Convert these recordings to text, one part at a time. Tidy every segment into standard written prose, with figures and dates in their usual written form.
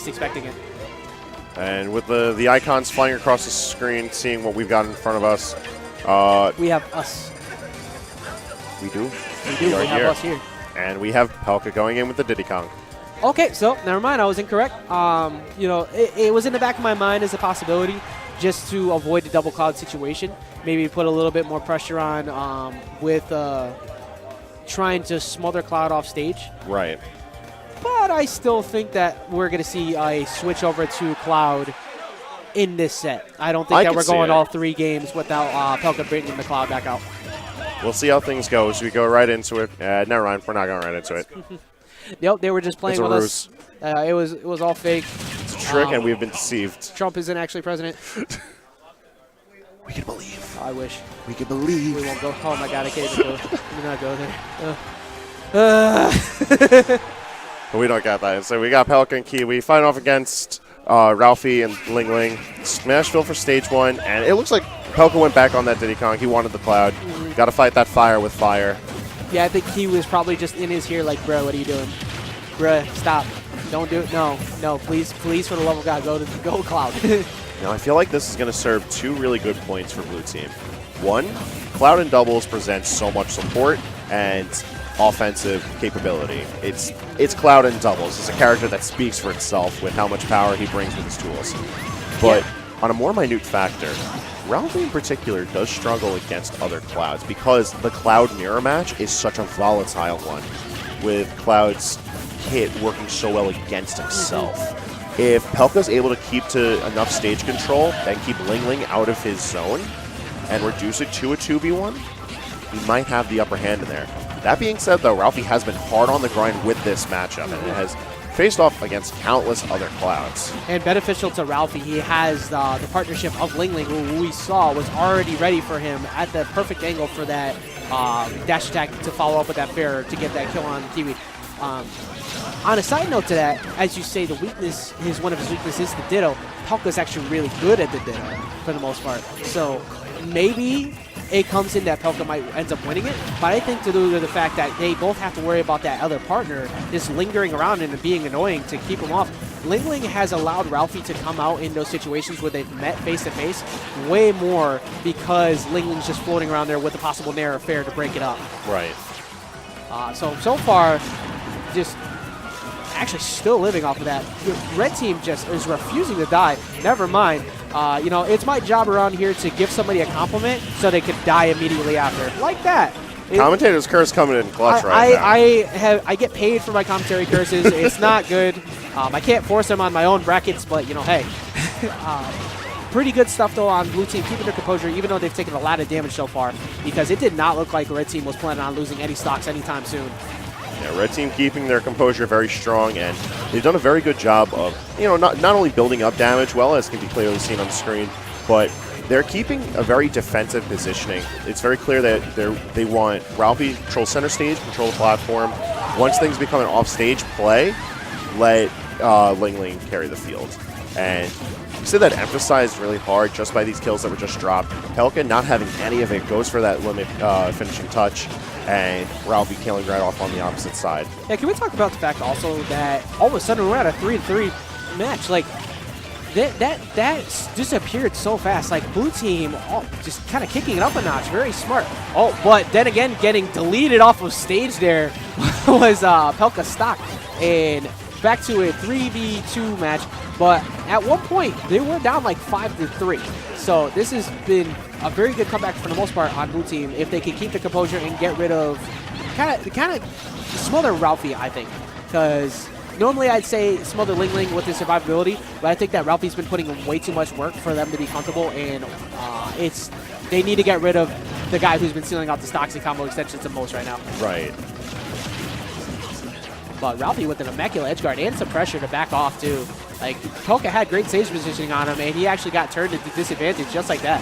least expecting it. And with the icons flying across the screen, seeing what we've got in front of us. We have us. We do? We do. We have us here. And we have Pelca going in with the Diddy Kong. Okay, so never mind. I was incorrect. You know, it was in the back of my mind as a possibility just to avoid the double cloud situation. Maybe put a little bit more pressure on with trying to smother Cloud off stage. Right. But I still think that we're going to see a switch over to Cloud in this set. I don't think that we're going all 3 games without Pelca bringing the Cloud back out. We'll see how things go. So we go right into it. Never mind. We're not going right into it. Yep, they were just playing with us. It was all fake. It's a trick, and we've been deceived. Trump isn't actually president. We can believe. I wish. We can believe. We won't go. Oh my God, I can't even go. Let me not go there. But we don't got that. So we got Pelca and Kiwi fighting off against Ralphie and LingLing. Smashville for stage 1, and it looks like Pelca went back on that Diddy Kong. He wanted the Cloud. Got to fight that fire with fire. Yeah, I think he was probably just in his ear like, bro, what are you doing? Bruh, stop. Don't do it. No, please, for the love of God, go Cloud. Now, I feel like this is going to serve 2 really good points for Blue Team. 1, Cloud in doubles presents so much support and offensive capability. It's Cloud in doubles. It's a character that speaks for itself with how much power he brings with his tools. But on a more minute factor, Ralphie in particular does struggle against other Clouds because the Cloud mirror match is such a volatile one, with Cloud's hit working so well against himself. If Pelca's able to keep to enough stage control and keep LingLing out of his zone and reduce it to a 2v1, he might have the upper hand in there. That being said, though, Ralphie has been hard on the grind with this matchup, and it has faced off against countless other Clouds. And beneficial to Ralphie, he has the partnership of LingLing, who we saw was already ready for him at the perfect angle for that dash attack to follow up with that fair to get that kill on Kiwi. On a side note to that, as you say, the weakness one of his weaknesses is the Ditto. Pelca's actually really good at the Ditto for the most part. So maybe it comes in that Pelca might ends up winning it, but I think to do with the fact that they both have to worry about that other partner just lingering around and being annoying to keep him off. LingLing has allowed Ralphie to come out in those situations where they've met face-to-face way more because LingLing's just floating around there with a possible Nair or Fair to break it up. Right. So far, just actually still living off of that. The red team just is refusing to die. Never mind. You know, it's my job around here to give somebody a compliment so they could die immediately after. Like that. Commentator's curse coming in clutch right now. I get paid for my commentary curses. It's not good. I can't force them on my own brackets, but, you know, hey. Pretty good stuff, though, on Blue Team, keeping their composure, even though they've taken a lot of damage so far, because it did not look like Red Team was planning on losing any stocks anytime soon. Yeah, Red Team keeping their composure very strong, and they've done a very good job of, you know, not only building up damage well, as can be clearly seen on the screen, but they're keeping a very defensive positioning. It's very clear that they want Ralphie control center stage, control the platform. Once things become an off-stage play, let LingLing carry the field. And you see that emphasized really hard just by these kills that were just dropped. Pelca not having any of it goes for that limit finishing touch, and Ralphie killing right off on the opposite side. Yeah, can we talk about the fact also that all of a sudden we're at a 3-3 match? Like, that disappeared so fast. Like, Blue Team just kind of kicking it up a notch. Very smart. Oh, but then again, getting deleted off of stage there was Pelca stock. And back to a 3v2 match. But at one point, they were down like 5-3. So this has been a very good comeback for the most part on Blue Team if they can keep the composure and get rid of, kind of smother Ralphie, I think. Because normally I'd say smother LingLing with his survivability, but I think that Ralphie's been putting in way too much work for them to be comfortable, and they need to get rid of the guy who's been sealing out the stocks and combo extensions the most right now. Right. But Ralphie with an immaculate edge guard and some pressure to back off too. Like, Pelca had great stage positioning on him, and he actually got turned into disadvantage just like that.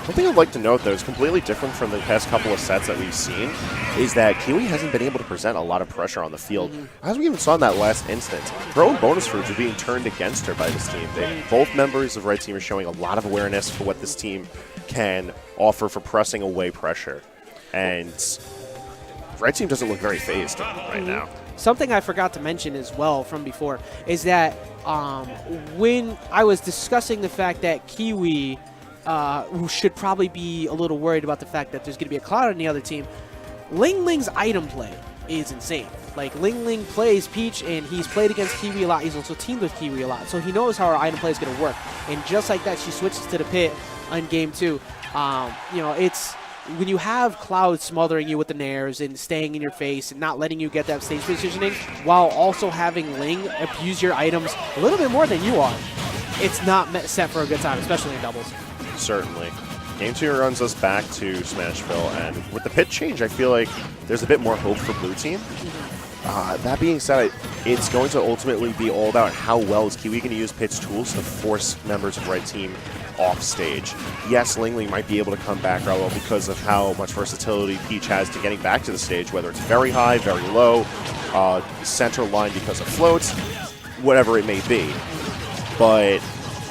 One thing I'd like to note, though, is completely different from the past couple of sets that we've seen, is that Kiwi hasn't been able to present a lot of pressure on the field. As we even saw in that last instance, her own bonus fruits are being turned against her by this team. Both members of Red Team are showing a lot of awareness for what this team can offer for pressing away pressure. And Red Team doesn't look very phased right now. something I forgot to mention as well from before is that when I was discussing the fact that Kiwi who should probably be a little worried about the fact that there's going to be a Cloud on the other team, LingLing's item play is insane. Like, LingLing plays Peach, and he's played against Kiwi a lot. He's also teamed with Kiwi a lot, so he knows how our item play is going to work. And just like that, she switches to the pit on game 2. You know, it's when you have Cloud smothering you with the nairs and staying in your face and not letting you get that stage positioning, while also having Ling abuse your items a little bit more than you are, it's not set for a good time, especially in doubles. Certainly. Game 2 runs us back to Smashville, and with the pit change, I feel like there's a bit more hope for blue team. That being said, it's going to ultimately be all about how well is Kiwi going to use pit's tools to force members of red team off stage. Yes, LingLing might be able to come back rather well because of how much versatility Peach has to getting back to the stage, whether it's very high, very low, center line because of floats, whatever it may be. But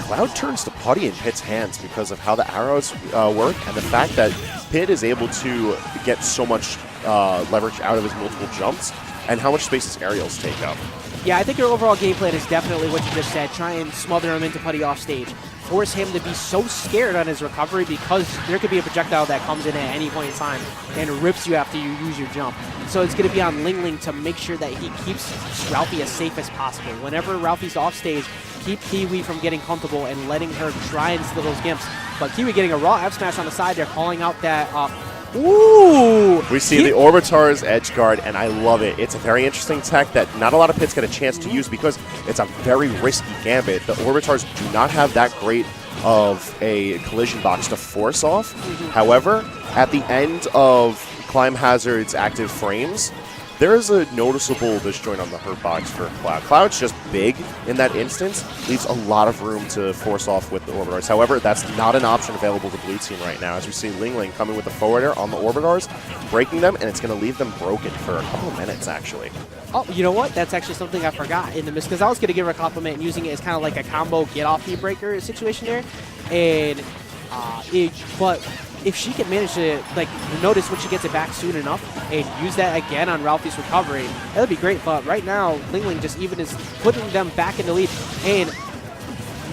Cloud turns to putty in Pit's hands because of how the arrows work and the fact that Pit is able to get so much leverage out of his multiple jumps and how much space his aerials take up. Yeah, I think your overall game plan is definitely what you just said. Try and smother him into putty off stage. Force him to be so scared on his recovery because there could be a projectile that comes in at any point in time and rips you after you use your jump. So it's going to be on LingLing to make sure that he keeps Ralphie as safe as possible. Whenever Ralphie's off stage, keep Kiwi from getting comfortable and letting her try and steal those gimps. But Kiwi getting a raw F smash on the side there, calling out that ooh! We see the Orbitar's edge guard, and I love it. It's a very interesting tech that not a lot of pits get a chance to use because it's a very risky gambit. The Orbitars do not have that great of a collision box to force off. However, at the end of Climb Hazard's active frames, there is a noticeable disjoint on the hurt box for Cloud. Cloud's just big in that instance, leaves a lot of room to force off with the Orbitars. However, that's not an option available to blue team right now, as we see LingLing coming with the forward air on the Orbitars, breaking them, and it's going to leave them broken for a couple of minutes, actually. Oh, you know what? That's actually something I forgot in the miss, because I was going to give her a compliment and using it as kind of like a combo get-off breaker situation there. And, but if she can manage to, like, notice when she gets it back soon enough and use that again on Ralphie's recovery, that would be great. But right now, LingLing just even is putting them back in the lead. And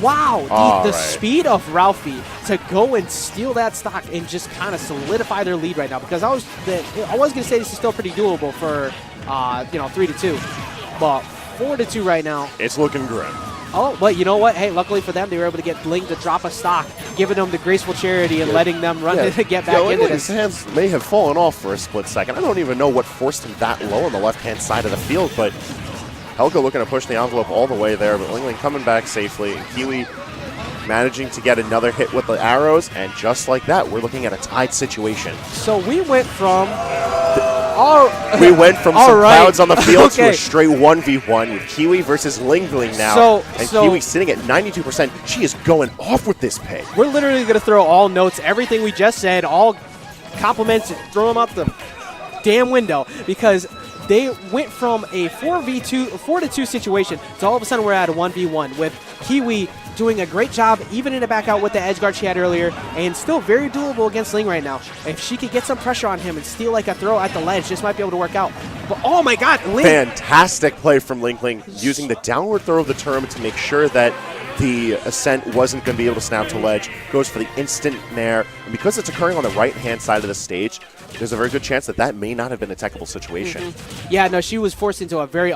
wow, the speed of Ralphie to go and steal that stock and just kind of solidify their lead right now. Because I was going to say this is still pretty doable for, 3-2, but 4-2 right now. It's looking grim. Oh, but you know what? Hey, luckily for them, they were able to get Ling to drop a stock, giving them the graceful charity and letting them run to get back into this. His hands may have fallen off for a split second. I don't even know what forced him that low on the left-hand side of the field, but Pelca looking to push the envelope all the way there, but LingLing coming back safely, and Kiwi managing to get another hit with the arrows, and just like that, we're looking at a tied situation. So we went from some clouds on the field to a straight 1v1 with Kiwi versus LingLing now. Kiwi sitting at 92%. She is going off with this pick. We're literally going to throw all notes, everything we just said, all compliments, throw them out the damn window, because they went from a 4-2 situation to all of a sudden we're at a 1v1 with Kiwi doing a great job, even in the back out with the edge guard she had earlier, and still very doable against Ling right now. If she could get some pressure on him and steal like a throw at the ledge, this might be able to work out. But oh my god, Ling! Fantastic play from LingLing, using the downward throw of the tournament to make sure that the ascent wasn't going to be able to snap to ledge. Goes for the instant nair, and because it's occurring on the right-hand side of the stage, there's a very good chance that that may not have been a technical situation. Yeah, no, she was forced into a very